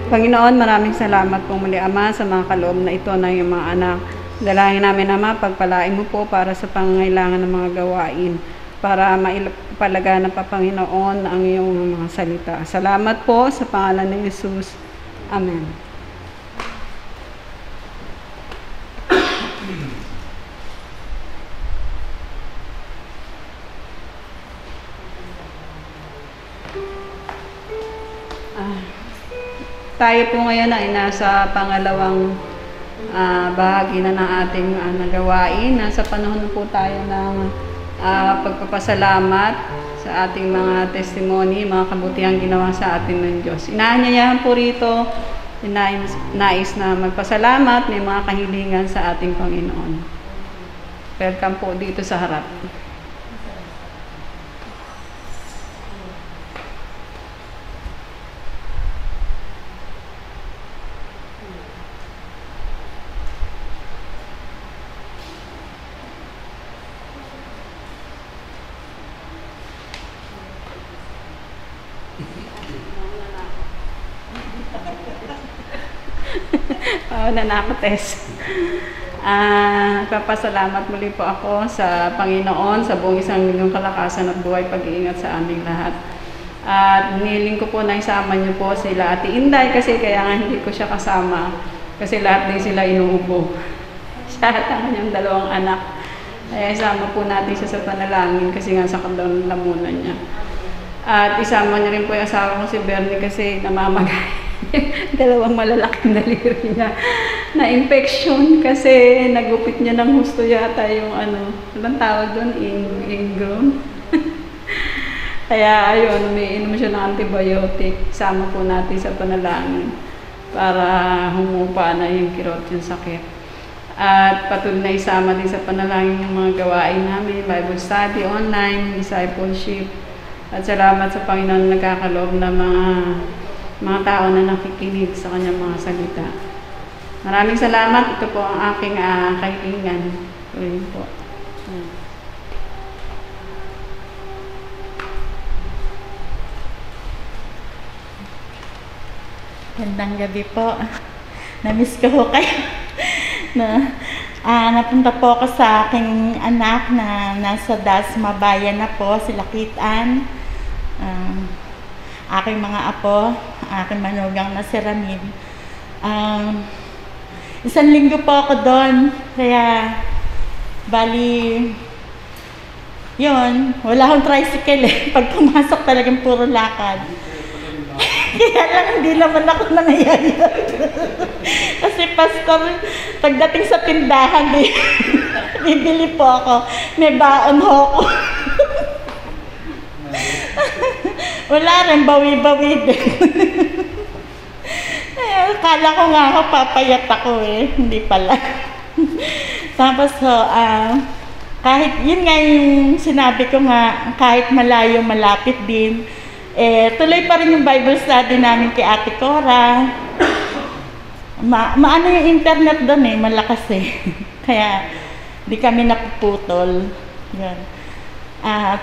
Panginoon, maraming salamat po muli, Ama, sa mga kaloob na ito ng iyong mga anak. Dalangin namin, Ama, pagpalain mo po para sa pangangailangan ng mga gawain, para maipalaganap pa, Panginoon, ang iyong mga salita. Salamat po sa pangalan ng Jesus. Amen. Tayo po ngayon ay nasa pangalawang bahagi na ng ating nagawain. Nasa panahon po tayo ng pagpapasalamat sa ating mga testimony, mga kabutihang ginawa sa atin ng Diyos. Inaanyayahan po rito, nais na magpasalamat, may mga kahilingan sa ating Panginoon. Welcome po dito sa harap. Nanakot. Papasalamat muli po ako sa Panginoon sa buong 1,000,000 kalakasan at buhay pag-iingat sa aming lahat. At niling ko po na isama niyo po sila Ate Inday kasi kaya nga hindi ko siya kasama kasi lahat din sila inuubo. Siya at ang kanyang 2 anak. Kaya isama po natin siya sa panalangin kasi nga sa lamunan niya. At isama niya rin po yung asawa ko si Bernie kasi namamagay. 2 malalaking daliri niya na infection kasi nagupit niya ng husto yata yung anong tawag doon, ingrown. Kaya ayun, umiinom siya ng antibiotic. Sama po natin sa panalangin para humupa na yung kirot, yung sakit. At patuloy na isama din sa panalangin yung mga gawain namin, Bible study online, discipleship. At salamat sa Panginoon na nagkakaloob na mga tao na nakikinig sa kanyang mga salita. Maraming salamat. Ito po ang aking kaibigan. Tuloy po. Gandang gabi po. Na-miss ko ho kayo. Napunta po ako sa aking anak na nasa Dasma Bayan na po, sila Kitan. Aking mga apo, aking manugang na si Ramil. 1 linggo po ako doon, kaya bali yun, wala akong tricycle eh. Pag pumasok talagang puro lakad. Kaya lang hindi naman ako nangayayat. Kasi pastor, pagdating sa tindahan, bibili po ako, may baon ho ako. Wala rin, bawi-bawi din. Kala ko nga ako, papayat ako eh. Hindi pala. Tapos kahit, yun nga yung sinabi ko nga, kahit malayo, malapit din, tuloy pa rin yung Bible study namin kay Ate Cora. Maano yung internet doon eh, malakas eh. Kaya, di kami napuputol. Yan.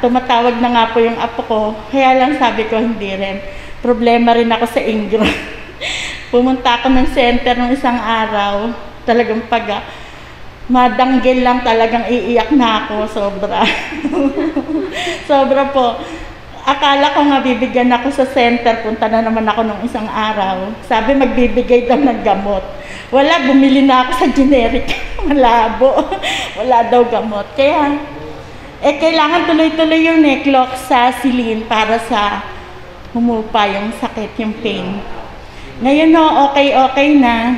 Tumatawag na nga po yung apo ko, kaya lang sabi ko hindi rin. Problema rin ako sa Ingram. Pumunta ako ng center ng isang araw, talagang madanggil lang talagang iiyak na ako, sobra. Sobra po. Akala ko nga bibigyan ako sa center, punta na naman ako nung isang araw. Sabi magbibigay daw ng gamot. Wala, bumili na ako sa generic. Malabo. Wala daw gamot. Kaya, kailangan tuloy-tuloy yung Cloxacillin para sa humupa yung sakit, yung pain. Ngayon okay na.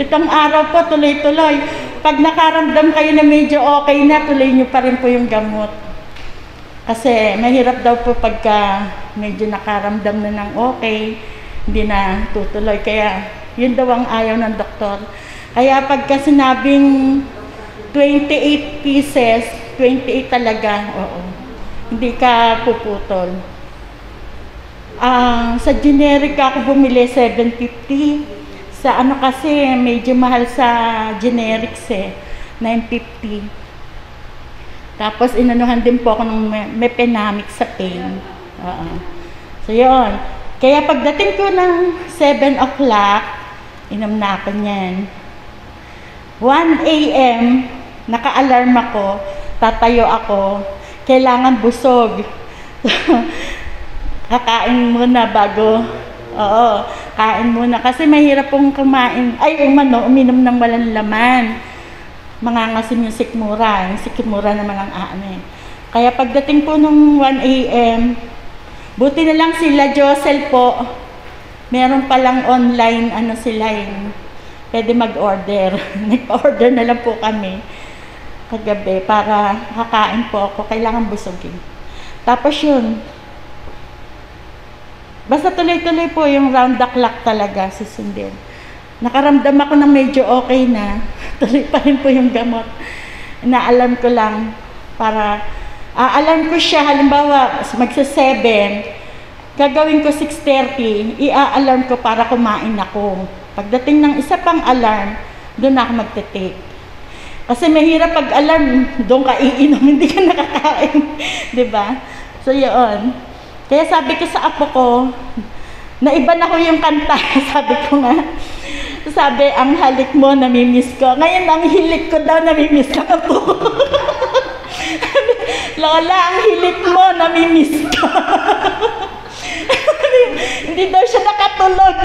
7 araw po, tuloy-tuloy. Pag nakaramdam kayo na medyo okay na, tuloy nyo pa rin po yung gamot. Kasi mahirap daw po pagka medyo nakaramdam na ng okay, hindi na tutuloy. Kaya yun daw ang ayaw ng doktor. Kaya pagka sinabing 28 pieces, 28 talaga, oo. Hindi ka puputol. Sa generic ako bumili, 750. Sa kasi, medyo mahal sa generics eh, 950. Tapos inanuhan din po ako ng Mepenamic sa pain. So yun. Kaya pagdating ko ng 7 o'clock, inom na ako niyan. 1 a.m., naka-alarm ako, tatayo ako, kailangan busog. Kakain muna bago, kain muna. Kasi mahirap pong kumain, uminom ng walang laman. Mangangasim yung sikmura. Yung sikmura naman ang Kaya pagdating po nung 1 a.m., buti na lang sila Josel po, meron palang online, sila yung pwede mag-order. Nag-order na lang po kami kagabi para kakain po ako. Kailangan busogin. Tapos yun, basta tuloy-tuloy po yung round the clock talaga susundin. nakaramdam ako ng medyo okay na. Tuloy pa rin po yung gamot. Inaalarm ko lang para, alarm ko siya, halimbawa, magsa-7, gagawin ko 6:30, i-alarm ko para kumain ako. Pagdating ng isa pang alarm, doon ako magte-take. Kasi mahirap pag-alarm, doon ka iinom, hindi ka nakakain. Diba? So, yun. Kaya sabi ko sa apo ko, naiba na ko yung kanta. Sabi ko nga, sabi, ang halik mo, namimiss ko. Ngayon, ang hilik ko daw, namimiss ka apo ko. Lola, ang hilik mo, namimiss ko. Hindi daw siya nakatulog.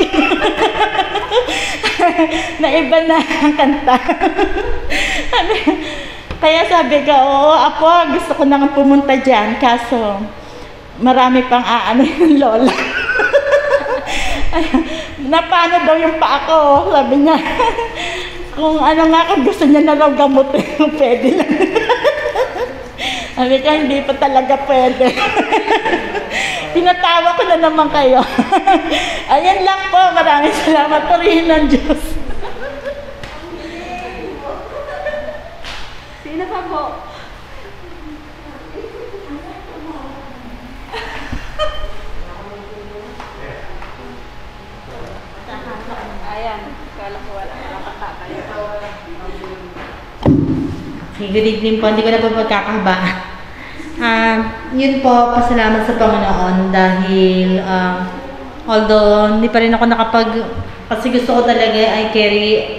Naiba na ang kanta. Kaya sabi ko, oo, apo, gusto ko nang pumunta dyan. Kaso, marami pang aano yung lola. Na paano daw yung paa ko, sabi niya. Kung ano nga, kung gusto niya na raw gamutin, pwede lang. Sabi ko, hindi pa talaga pwede. Pinatawa ko na naman kayo. Ayan lang po, maraming salamat po rin ng Diyos. Sino pa po? Ayan, kala ko wala kayo. Good evening po, hindi ko na po pagkakahabaan. Yun po, pasalamat sa Panginoon dahil although hindi pa rin ako kasi gusto ko talaga ay carry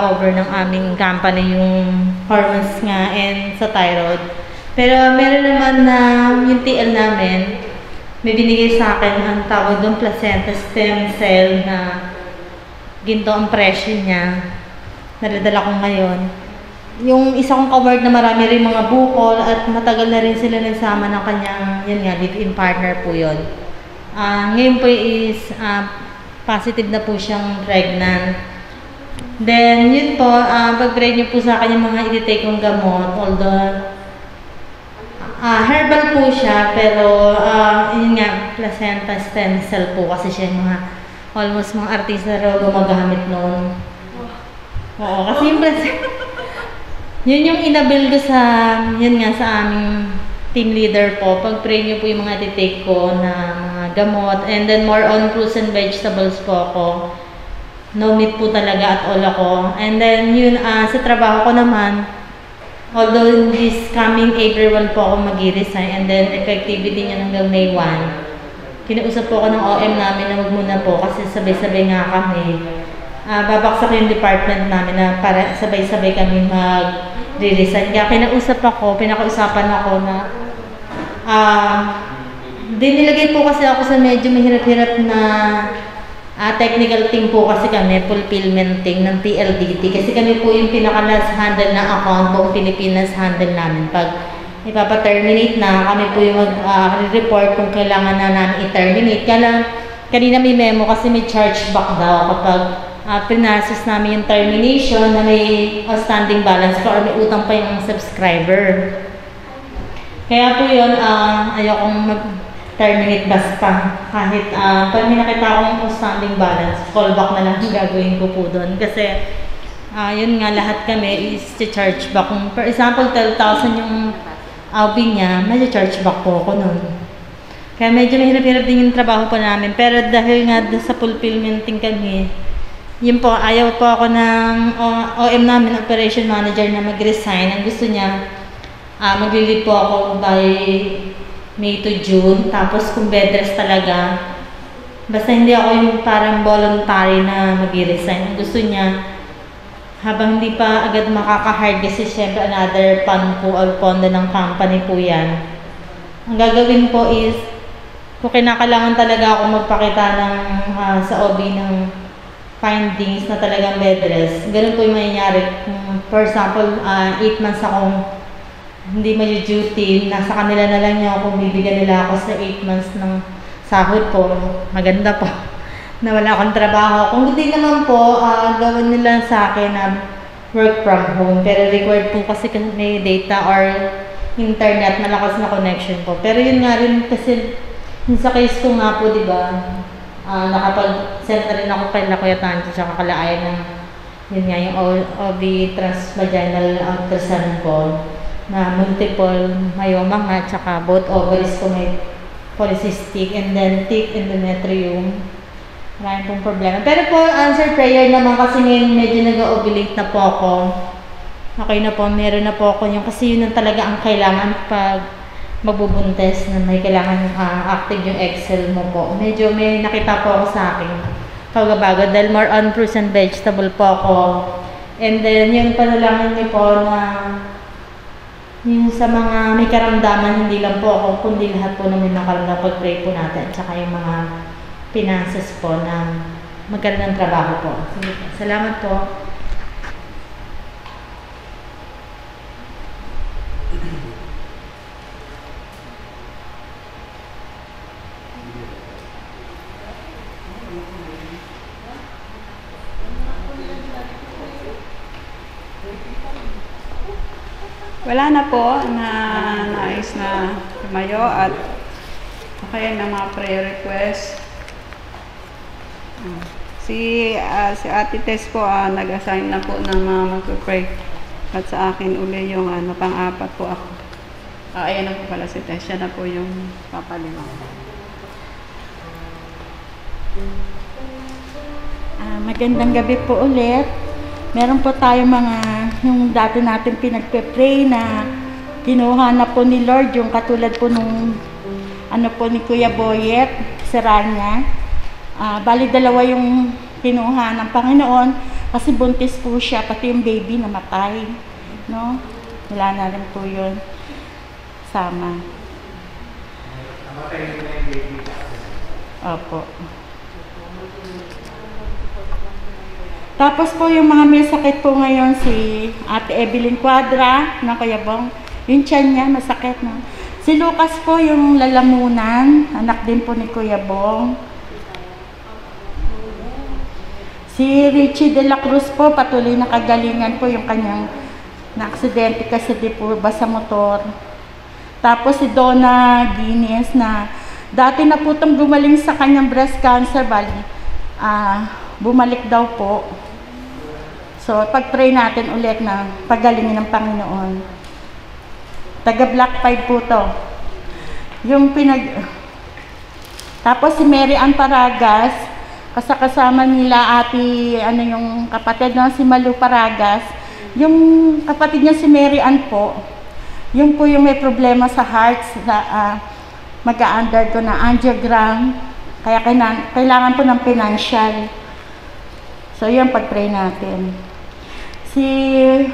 over ng aming company yung hormones nga and sa thyroid. Pero meron naman na yung TL namin, may binigay sa akin ang tawag doon placenta stem cell na ginto ang presyo niya. Naradala ko ngayon. Yung isa kong ka-word na marami rin mga bukol at matagal na rin sila nagsama ng kanyang, yan nga, live-in partner po yun. Ngayon po is positive na po siyang pregnant. Then, yun po, pag-pray niyo po sa akin yung mga i-take kong gamot, although herbal po siya, pero yun nga, placenta stem cell po kasi siya yung mga, almost mga artista raw gumagamit noon. Oo, kasi yung placenta, yun yung inabil ko sa, yun nga, sa aming team leader po. Pag-pray niyo po yung mga titake ko na mga gamot. And then more on fruits and vegetables po ako. No meat po talaga at all ako. And then yun, sa trabaho ko naman, although this coming April 1 po ako mag-resign and then effectivity niya hanggang May 1. Kinausap po ako ng OM namin na wag muna po kasi sabay-sabay nga kami. Babaksak yung department namin na para sabay-sabay kami mag-resign. Kaya pinakausapan ako na dinilagay po kasi ako sa medyo mahirap-hirap na technical team po kasi kami, fulfillment team ng PLDT. Kasi kami po yung pinaka-last handle na account buong Pilipinas handle namin. Pag ipapa-terminate na, kami po yung mag-report kung kailangan na namin i-terminate. Kanina may memo kasi may chargeback daw kapag pinasus namin yung termination na may outstanding balance pa or may utang pa yung subscriber. Kaya po yun, ayokong mag-terminate basta. Kahit pag may nakita akong outstanding balance, callback na lang yung gagawin ko po doon. Kasi yun nga, lahat kami is charge back. Kung for example, 12,000 yung outing niya, medyo charge back po ako noon. Kaya medyo mahirap-hirap din yung trabaho po namin. Pero dahil nga sa fulfillmenting kami, yun po, ayaw po ako ng OM namin, operation manager na mag-resign. Ang gusto niya, mag-leave po ako by May to June. Tapos kung bed rest talaga, basta hindi ako yung parang voluntary na mag-resign. Ang gusto niya, habang hindi pa agad makaka-hard kasi syempre another fund po or pondo ng company po yan. Ang gagawin po is, kung kinakailangan talaga ako magpakita ng, sa OB ng findings na talagang bed rest. Ganun po yung mangyayari. For example, 8 months akong hindi mag-duty, nasa kanila na lang niya kung bibigyan nila ako sa 8 months ng sahod po. Maganda po na wala akong trabaho. Kung hindi naman po, gawin nila sa akin na work from home. Pero required po kasi may data or internet, malakas na connection po. Pero yun nga rin kasi, yung sa case ko nga po, di ba, nakapag-send na rin ako kay Kuya Tancho tsaka kalaaya ng yun nga yung OB transvaginal ultrasound ko na multiple myoma nga tsaka both ovaries ko may polycystic and then thick endometrium. Maraming pong problema. Pero po, answer prayer naman kasi ngayon medyo nag-ovulate na po ako. Okay na po, meron na po ako yung kasi yun talaga ang kailangan pag mabubuntes na may kailangan active yung Excel mo po. Medyo may nakita po ako sa akin pagbabago dahil more on fruits and vegetable po ako. And then yung panalangin niyo po na yung sa mga may karamdaman, hindi lang po ako, kundi lahat po na may nakaramdam pag-pray po natin. Tsaka yung mga finances po na magkaroon ng trabaho po. Salamat po. Wala na po na nais na tumayo at okay ng mga prayer request. Si Ate Tess po nag-assign na po ng mga mag-pray at sa akin uli yung pang-apat po ako. Ayan na po pala si Tess, siya na po yung papalima. Magandang gabi po ulit. Meron po tayo mga yung dati natin pinagpe-pray na kinuha na po ni Lord yung katulad po nung po ni Kuya Boyet, Seranya. Bali dalawa yung kinuha ng Panginoon kasi buntis po siya, pati yung baby namatay. No? Wala na rin po yun. Sama. Namatay yung baby. Opo. Tapos po yung mga may sakit po ngayon, si Ate Evelyn Quadra ng Kayabong, yung tiyan niya masakit na. Si Lucas po yung lalamunan, anak din po ni Kuya Bong. Si Richie de la Cruz po, patuloy na kagalingan po yung kanyang na-aksidente kasi di po ba sa motor. Tapos si Donna Guinness na dati na po itong gumaling sa kanyang breast cancer, bali, bumalik daw po. So, pag-pray natin ulit na pagalingin ng Panginoon. Taga Black 5 po to. Tapos si Mary Ann Paragas, kasama nila yung kapatid na si Malu Paragas. Yung kapatid niya si Mary Ann po, yung po yung may problema sa heart, mag-a-undergo na angiogram, kaya kailangan po ng financial. So, yan, pag-pray natin. Si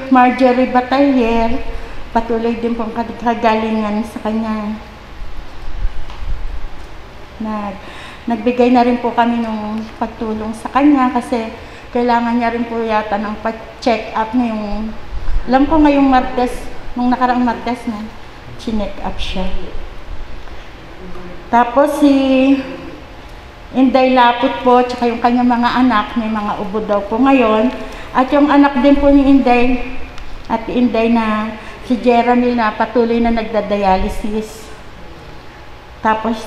Marjorie Bataller, patuloy din pong kagalingan sa kanya. Nagbigay na rin po kami ng pagtulong sa kanya kasi kailangan niya rin po yata ng pag-check up na yung, alam ko ngayong Martes, nung nakaraang Martes na, chinek up siya. Tapos si Inday Laput po, tsaka yung kanyang mga anak, may mga ubo daw po ngayon. At yung anak din po ni Inday, at Inday na si Jeremy na patuloy na nagda-dialysis. Tapos,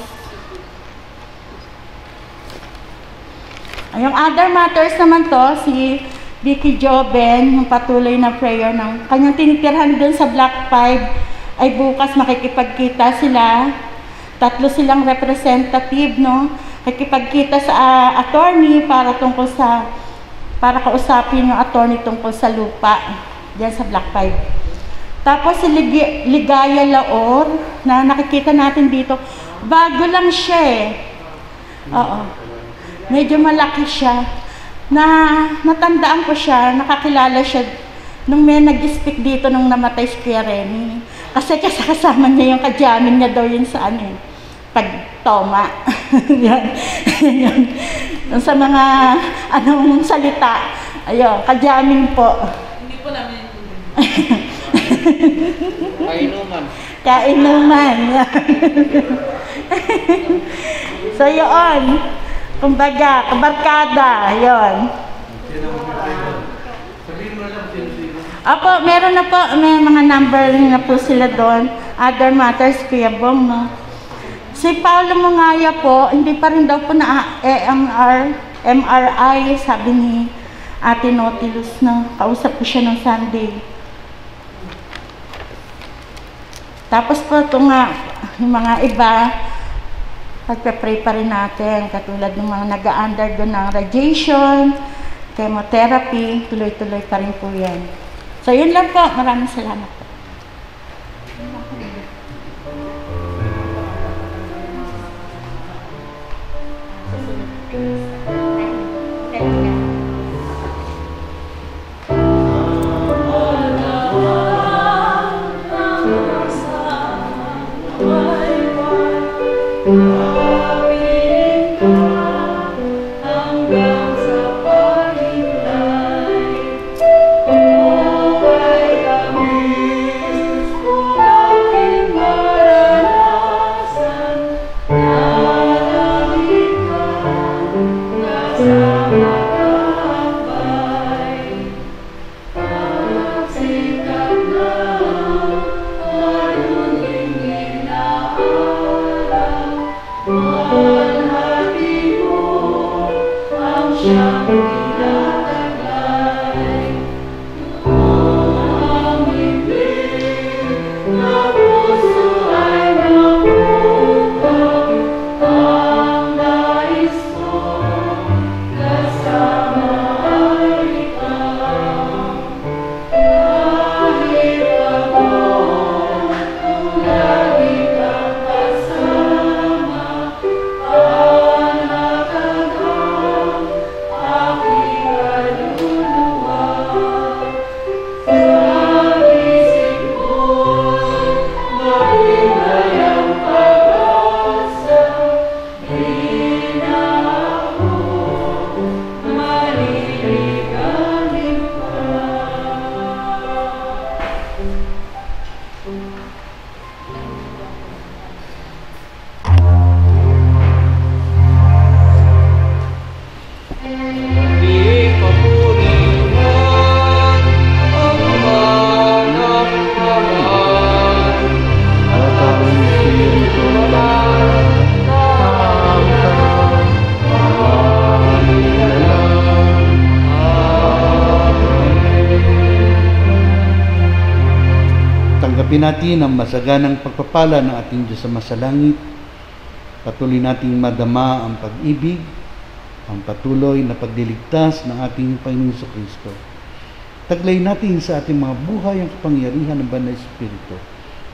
yung other matters naman to, si Vicky Joben, yung patuloy na prayer ng kanyang tinitirhan doon sa Black 5, ay bukas makikipagkita sila. 3 silang representative, no? Nakikipagkita sa attorney para kausapin yung attorney tungkol sa lupa diyan sa Black 5. Tapos si Ligaya Laor na nakikita natin dito, bago lang siya eh. Oo. Medyo malaki siya. Natandaan ko siya, nakakilala siya nung may nag-speak dito nung namatay si Kuya Remy. Kasi kasama niya yung kadyamin niya daw yun sa pagtoma. Yan. Sa mga salita. Ayun, kadyamin po. Hindi po namin Kainuman. Kainuman. So yun. Kumbaga, kabarkada. Yun. Apo, meron na po. May mga number na po sila doon. Other matters, Kuya Bong, no? Si Paolo Mangaya po, hindi pa rin daw po na MRI, sabi ni Ate Nautilus na kausap ko siya ng Sunday. Tapos po ito nga, yung mga iba, pagpe-pray pa rin natin, katulad ng mga nag-undergo ng radiation, chemotherapy, tuloy-tuloy pa rin po yan. So yun lang po, maraming salamat po. Tanggapin natin ang masaganang pagpapala ng ating Diyos sa masalangit. Patuloy nating madama ang pag-ibig, ang patuloy na pagliligtas ng ating Panginoon Kristo. Taglay natin sa ating mga buhay ang kapangyarihan ng Banal na Espiritu.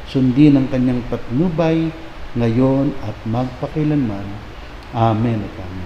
Sundin ang kanyang patnubay ngayon at magpakailanman. Amen at amen.